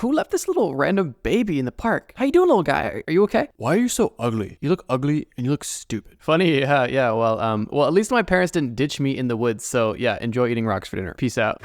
who left this little random baby in the park? How you doing, little guy? Are you okay? Why are you so ugly? You look ugly and you look stupid. Funny, yeah, well, at least my parents didn't ditch me in the woods, so yeah, enjoy eating rocks for dinner. Peace out.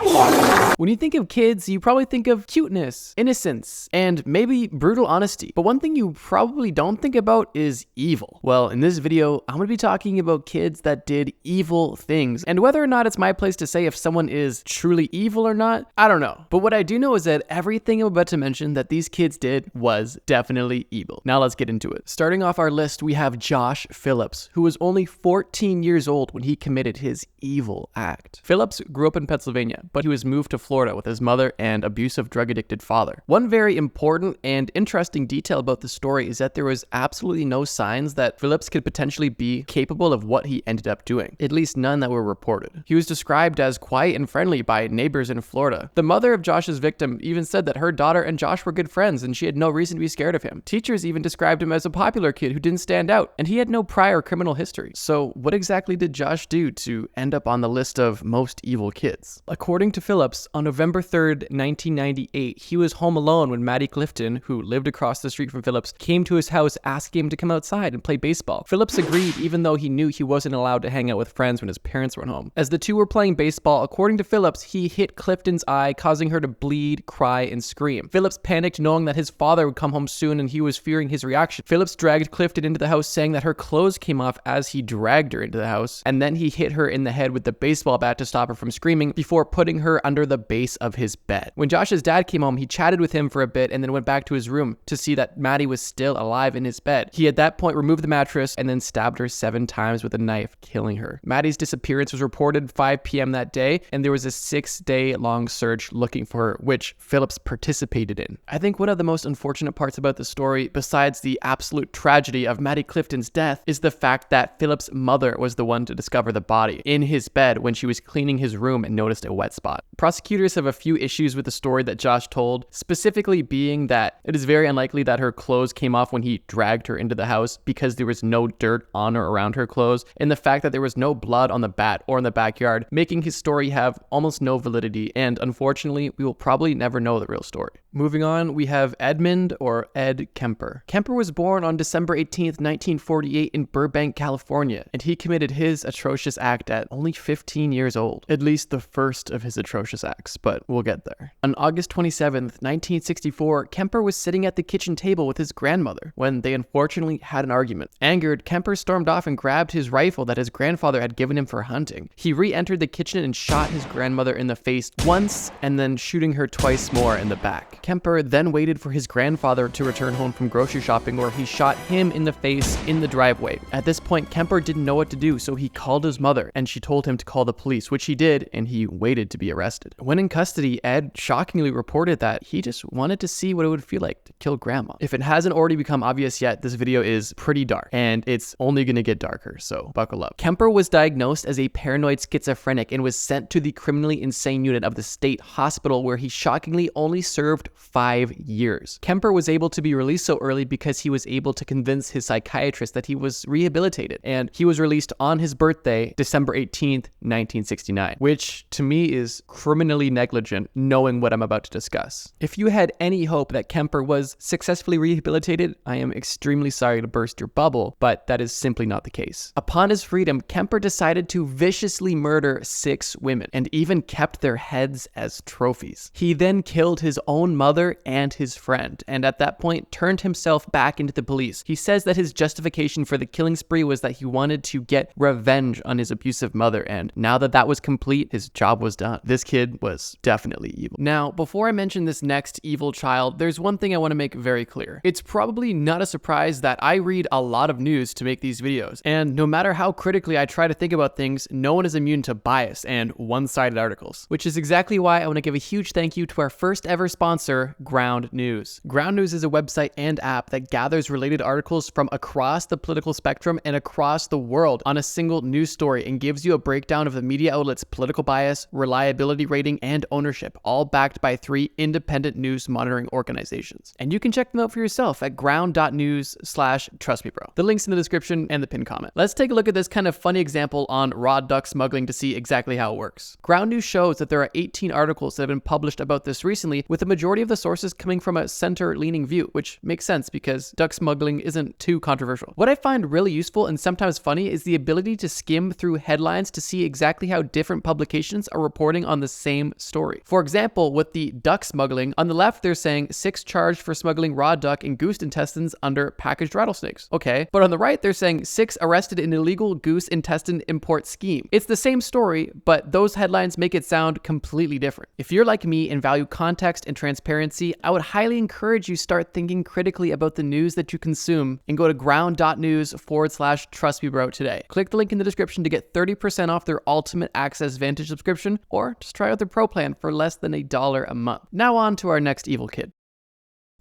When you think of kids, you probably think of cuteness, innocence, and maybe brutal honesty. But one thing you probably don't think about is evil. Well, in this video, I'm gonna be talking about kids that did evil things, and whether or not it's my place to say if someone is truly evil or not, I don't know. But what I do know is that everything I'm about to mention that these kids did was definitely evil. Now let's get into it. Starting off our list, we have Josh Phillips, who was only 14 years old when he committed his evil act. Phillips grew up in Pennsylvania, but he was moved to Florida with his mother and abusive drug-addicted father. One very important and interesting detail about the story is that there was absolutely no signs that Phillips could potentially be capable of what he ended up doing, at least none that were reported. He was described as quiet and friendly by neighbors in Florida. The mother of Josh's victim even said that her daughter and Josh were good friends and she had no reason to be scared of him. Teachers even described him as a popular kid who didn't stand out, and he had no prior criminal history. So what exactly did Josh do to end up on the list of most evil kids? According to Phillips, on November 3rd, 1998, he was home alone when Maddie Clifton, who lived across the street from Phillips, came to his house asking him to come outside and play baseball. Phillips agreed even though he knew he wasn't allowed to hang out with friends when his parents weren't home. As the two were playing baseball, according to Phillips, he hit Clifton's eye, causing her to bleed, cry, and scream. Phillips panicked knowing that his father would come home soon and he was fearing his reaction. Phillips dragged Clifton into the house saying that her clothes came off as he dragged her into the house, and then he hit her in the head with the baseball bat to stop her from screaming before putting her under the base of his bed. When Josh's dad came home, he chatted with him for a bit and then went back to his room to see that Maddie was still alive in his bed. He at that point removed the mattress and then stabbed her 7 times with a knife, killing her. Maddie's disappearance was reported 5 p.m. that day, and there was a 6-day-long search looking for her, which Phillips participated in. I think one of the most unfortunate parts about the story, besides the absolute tragedy of Maddie Clifton's death, is the fact that Phillips' mother was the one to discover the body in his bed when she was cleaning his room and noticed a wet spot. Prosecutors have a few issues with the story that Josh told, specifically being that it is very unlikely that her clothes came off when he dragged her into the house because there was no dirt on or around her clothes, and the fact that there was no blood on the bat or in the backyard, making his story have almost no validity, and unfortunately, we will probably never know the real story. Moving on, we have Edmund or Ed Kemper. Kemper was born on December 18th, 1948 in Burbank, California, and he committed his atrocious act at only 15 years old. At least the first of his atrocious acts, but we'll get there. On August 27th, 1964, Kemper was sitting at the kitchen table with his grandmother when they unfortunately had an argument. Angered, Kemper stormed off and grabbed his rifle that his grandfather had given him for hunting. He re-entered the kitchen and shot his grandmother in the face once and then shooting her twice more in the back. Kemper then waited for his grandfather to return home from grocery shopping, where he shot him in the face in the driveway. At this point, Kemper didn't know what to do, so he called his mother and she told him to call the police, which he did, and he waited to be arrested. When in custody, Ed shockingly reported that he just wanted to see what it would feel like to kill grandma. If it hasn't already become obvious yet, this video is pretty dark and it's only gonna get darker, so buckle up. Kemper was diagnosed as a paranoid schizophrenic and was sent to the criminally insane unit of the state hospital, where he shockingly only served 5 years. Kemper was able to be released so early because he was able to convince his psychiatrist that he was rehabilitated, and he was released on his birthday, December 18th, 1969, which to me is criminally negligent knowing what I'm about to discuss. If you had any hope that Kemper was successfully rehabilitated, I am extremely sorry to burst your bubble, but that is simply not the case. Upon his freedom, Kemper decided to viciously murder 6 women and even kept their heads as trophies. He then killed his own mother and his friend, and at that point turned himself back into the police. He says that his justification for the killing spree was that he wanted to get revenge on his abusive mother, and now that that was complete, his job was done. This kid was definitely evil. Now, before I mention this next evil child, there's one thing I want to make very clear. It's probably not a surprise that I read a lot of news to make these videos, and no matter how critically I try to think about things, no one is immune to bias and one-sided articles, which is exactly why I want to give a huge thank you to our first ever sponsor, Ground News. Ground News is a website and app that gathers related articles from across the political spectrum and across the world on a single news story and gives you a breakdown of the media outlet's political bias, reliability rating, and ownership, all backed by 3 independent news monitoring organizations. And you can check them out for yourself at ground.news/trustmebro. The link's in the description and the pinned comment. Let's take a look at this kind of funny example on raw duck smuggling to see exactly how it works. Ground News shows that there are 18 articles that have been published about this recently, with the majority majority of the sources coming from a center-leaning view, which makes sense because duck smuggling isn't too controversial. What I find really useful and sometimes funny is the ability to skim through headlines to see exactly how different publications are reporting on the same story. For example, with the duck smuggling, on the left they're saying 6 charged for smuggling raw duck and goose intestines under packaged rattlesnakes. Okay, but on the right they're saying 6 arrested in illegal goose intestine import scheme. It's the same story, but those headlines make it sound completely different. If you're like me and value context and transparency, I would highly encourage you start thinking critically about the news that you consume and go to ground.news/trustmebro today. Click the link in the description to get 30% off their Ultimate Access Vantage subscription, or just try out their Pro plan for less than $1 a month. Now on to our next evil kid.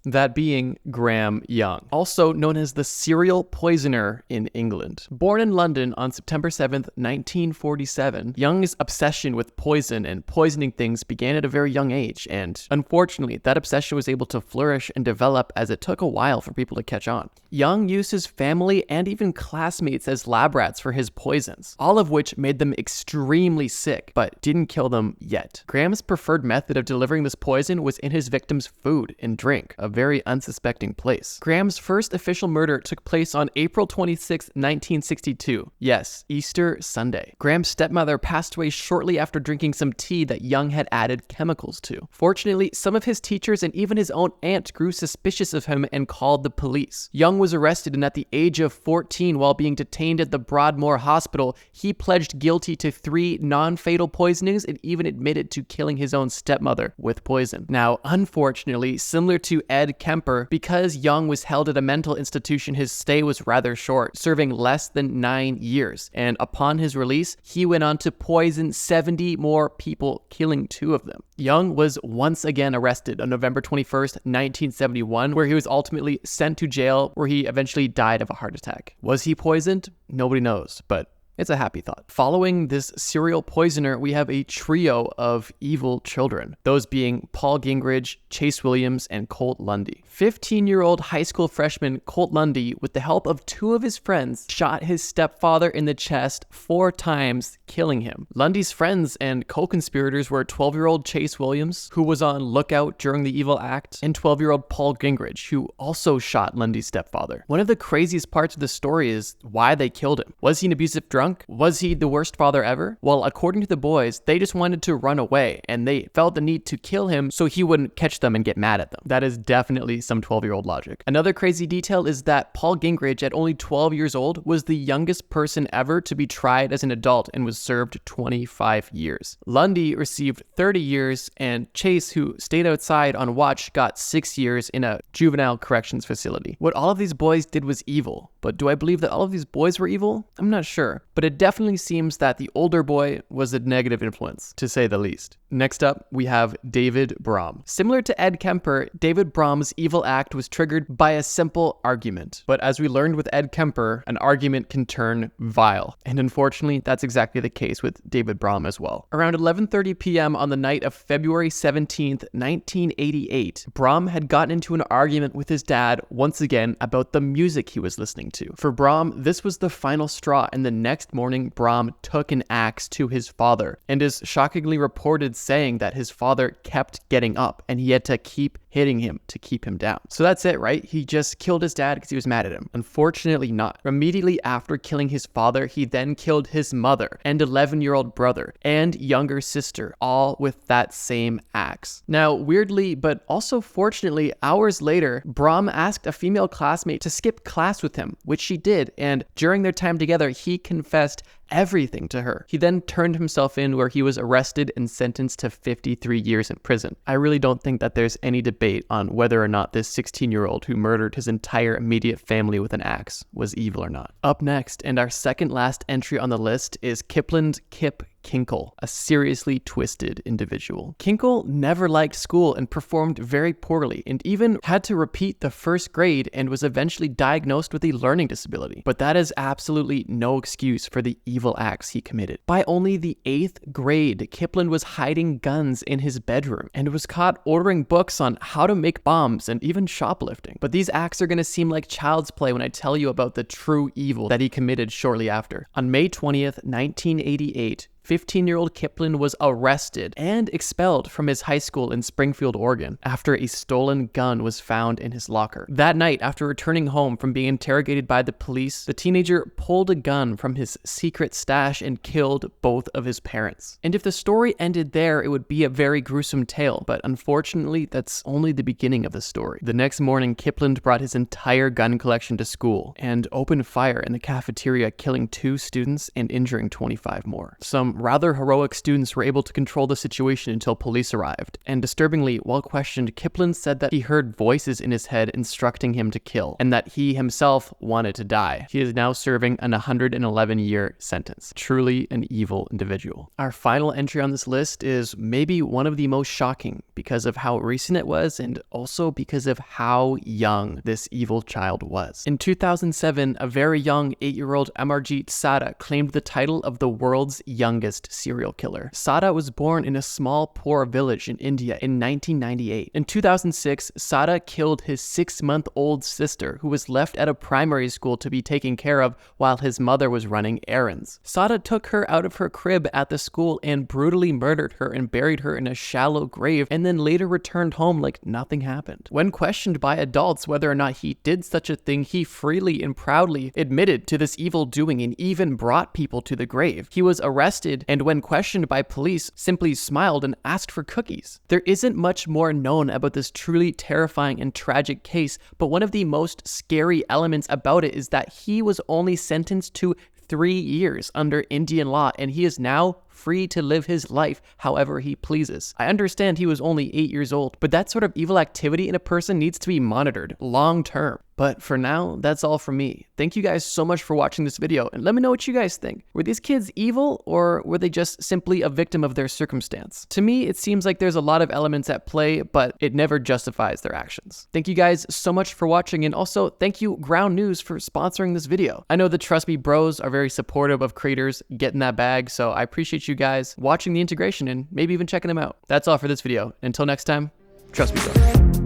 That being Graham Young, also known as the serial poisoner in England. Born in London on September 7th, 1947, Young's obsession with poison and poisoning things began at a very young age, and unfortunately, that obsession was able to flourish and develop as it took a while for people to catch on. Young used his family and even classmates as lab rats for his poisons, all of which made them extremely sick, but didn't kill them yet. Graham's preferred method of delivering this poison was in his victims' food and drink, a very unsuspecting place. Graham's first official murder took place on April 26, 1962. Yes, Easter Sunday. Graham's stepmother passed away shortly after drinking some tea that Young had added chemicals to. Fortunately, some of his teachers and even his own aunt grew suspicious of him and called the police. Young was arrested, and at the age of 14, while being detained at the Broadmoor Hospital, he pledged guilty to 3 non-fatal poisonings and even admitted to killing his own stepmother with poison. Now, unfortunately, similar to Ed Kemper, because Young was held at a mental institution, his stay was rather short, serving less than 9 years. And upon his release, he went on to poison 70 more people, killing 2 of them. Young was once again arrested on November 21st, 1971, where he was ultimately sent to jail, where he eventually died of a heart attack. Was he poisoned? Nobody knows, but it's a happy thought. Following this serial poisoner, we have a trio of evil children, those being Paul Gingerich, Chase Williams, and Colt Lundy. 15-year-old high school freshman Colt Lundy, with the help of 2 of his friends, shot his stepfather in the chest 4 times, killing him. Lundy's friends and co-conspirators were 12-year-old Chase Williams, who was on lookout during the evil act, and 12-year-old Paul Gingerich, who also shot Lundy's stepfather. One of the craziest parts of the story is why they killed him. Was he an abusive drunk? Was he the worst father ever? Well, according to the boys, they just wanted to run away, and they felt the need to kill him so he wouldn't catch them and get mad at them. That is definitely some 12-year-old logic. Another crazy detail is that Paul Gingerich, at only 12 years old, was the youngest person ever to be tried as an adult and was served 25 years. Lundy received 30 years, and Chase, who stayed outside on watch, got 6 years in a juvenile corrections facility. What all of these boys did was evil, but do I believe that all of these boys were evil? I'm not sure. But it definitely seems that the older boy was a negative influence, to say the least. Next up, we have David Brom. Similar to Ed Kemper, David Brom's evil act was triggered by a simple argument. But as we learned with Ed Kemper, an argument can turn vile. And unfortunately, that's exactly the case with David Brom as well. Around 11:30 p.m. on the night of February 17th, 1988, Brom had gotten into an argument with his dad once again about the music he was listening to. For Brom, this was the final straw, and the next morning, Brom took an axe to his father, and is shockingly reported saying that his father kept getting up and he had to keep hitting him to keep him down. So that's it, right? He just killed his dad because he was mad at him. Unfortunately not. Immediately after killing his father, he then killed his mother and 11-year-old brother and younger sister, all with that same axe. Now, weirdly, but also fortunately, hours later, Brom asked a female classmate to skip class with him, which she did, and during their time together, he confessed everything to her. He then turned himself in, where he was arrested and sentenced to 53 years in prison. I really don't think that there's any debate on whether or not this 16-year-old who murdered his entire immediate family with an axe was evil or not. Up next, and our second last entry on the list, is Kipland Kip Kinkel, a seriously twisted individual. Kinkel never liked school and performed very poorly, and even had to repeat the first grade and was eventually diagnosed with a learning disability. But that is absolutely no excuse for the evil acts he committed. By only the 8th grade, Kipland was hiding guns in his bedroom and was caught ordering books on how to make bombs and even shoplifting. But these acts are going to seem like child's play when I tell you about the true evil that he committed shortly after. On May 20th, 1988, 15-year-old Kipland was arrested and expelled from his high school in Springfield, Oregon, after a stolen gun was found in his locker. That night, after returning home from being interrogated by the police, the teenager pulled a gun from his secret stash and killed both of his parents. And if the story ended there, it would be a very gruesome tale, but unfortunately, that's only the beginning of the story. The next morning, Kipland brought his entire gun collection to school and opened fire in the cafeteria, killing 2 students and injuring 25 more. Some rather heroic students were able to control the situation until police arrived, and disturbingly, while questioned, Kipland said that he heard voices in his head instructing him to kill, and that he himself wanted to die. He is now serving an 111-year sentence. Truly an evil individual. Our final entry on this list is maybe one of the most shocking because of how recent it was and also because of how young this evil child was. In 2007, a very young 8-year-old Amarjeet Sada claimed the title of the world's youngest serial killer. Sada was born in a small poor village in India in 1998. In 2006, Sada killed his 6-month-old sister, who was left at a primary school to be taken care of while his mother was running errands. Sada took her out of her crib at the school and brutally murdered her and buried her in a shallow grave, and then later returned home like nothing happened. When questioned by adults whether or not he did such a thing, he freely and proudly admitted to this evil doing and even brought people to the grave. He was arrested, and when questioned by police, simply smiled and asked for cookies. There isn't much more known about this truly terrifying and tragic case, but one of the most scary elements about it is that he was only sentenced to 3 years under Indian law, and he is now free to live his life however he pleases. I understand he was only 8 years old, but that sort of evil activity in a person needs to be monitored long term. But for now, that's all from me. Thank you guys so much for watching this video, and let me know what you guys think. Were these kids evil, or were they just simply a victim of their circumstance? To me, it seems like there's a lot of elements at play, but it never justifies their actions. Thank you guys so much for watching, and also thank you Ground News for sponsoring this video. I know the Trust Me Bros are very supportive of creators getting that bag, so I appreciate you guys watching the integration and maybe even checking them out. That's all for this video. Until next time, trust me, bro.